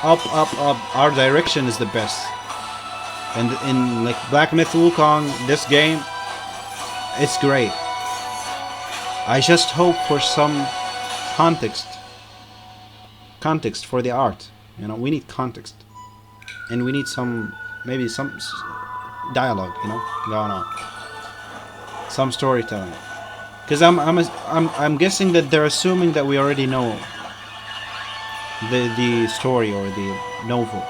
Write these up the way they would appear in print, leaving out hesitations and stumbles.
up. Our direction is the best. And in like Black Myth Wukong, this game, it's great. I just hope for some context for the art. You know, we need context, and we need maybe some dialogue. You know, going on, some storytelling. Because I'm guessing that they're assuming that we already know the story or the novel.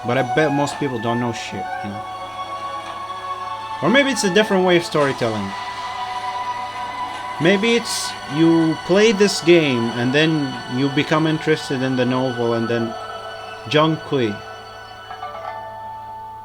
But I bet most people don't know shit, you know. Or maybe it's a different way of storytelling. Maybe it's you play this game and then you become interested in the novel, and then Kui.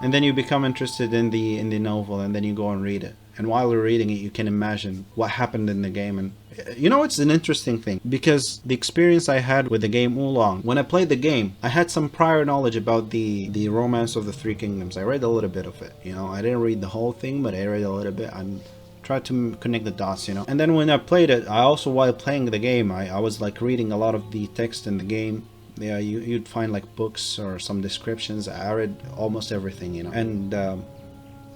And then you become interested in the novel, and then you go and read it. And while you're reading it, you can imagine what happened in the game. And you know, it's an interesting thing, because the experience I had with the game Oolong, when I played the game, I had some prior knowledge about the Romance of the Three Kingdoms. I read a little bit of it, you know. I didn't read the whole thing, but I read a little bit and tried to connect the dots, you know. And then when I played it, I also, while playing the game, I was like reading a lot of the text in the game. Yeah, you'd find like books or some descriptions. I read almost everything, you know.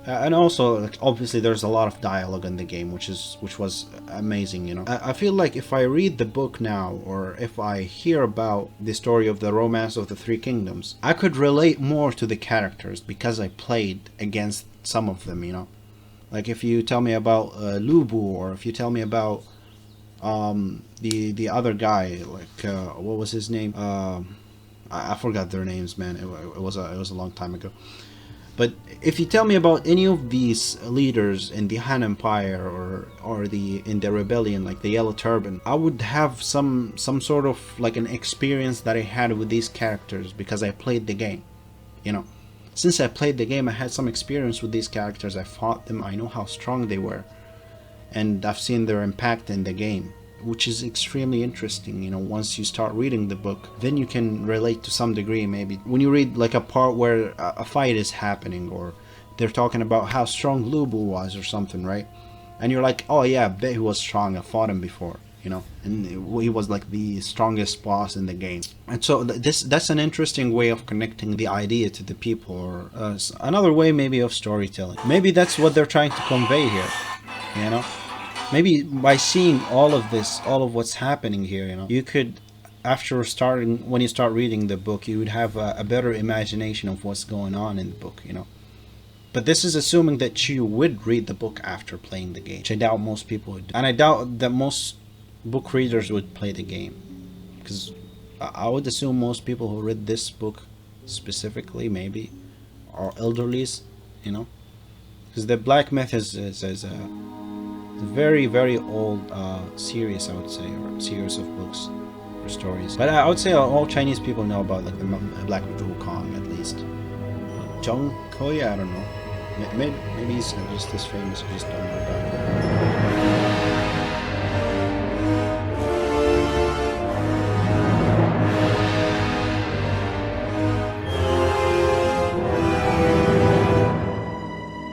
And also, like, obviously there's a lot of dialogue in the game, which was amazing, you know. I feel like if I read the book now, or if I hear about the story of the Romance of the Three Kingdoms, I could relate more to the characters because I played against some of them, you know. Like if you tell me about Lu Bu, or if you tell me about the other guy, like what was his name? I forgot their names, man. It was a long time ago. But if you tell me about any of these leaders in the Han Empire or in the rebellion, like the Yellow Turban, I would have some sort of like an experience that I had with these characters because I played the game, you know. Since I played the game, I had some experience with these characters. I fought them. I know how strong they were, and I've seen their impact in the game, which is extremely interesting. You know, once you start reading the book, then you can relate to some degree. Maybe when you read like a part where a fight is happening, or they're talking about how strong Lu Bu was or something, right? And you're like, oh yeah, I bet he was strong. I fought him before, you know, and he was like the strongest boss in the game. And so that's an interesting way of connecting the idea to the people, or another way maybe of storytelling. Maybe that's what they're trying to convey here, you know. Maybe by seeing all of this, all of what's happening here, you know, you could, when you start reading the book, you would have a better imagination of what's going on in the book, you know. But this is assuming that you would read the book after playing the game, which I doubt most people would do. And I doubt that most book readers would play the game, because I would assume most people who read this book specifically maybe are elderlies, you know, because the Black Myth is a very, very old series, I would say, or series of books or stories. But I would say all Chinese people know about like the Black Myth Wukong, at least. Kui, I don't know. Maybe he's just as famous, I just don't know about it.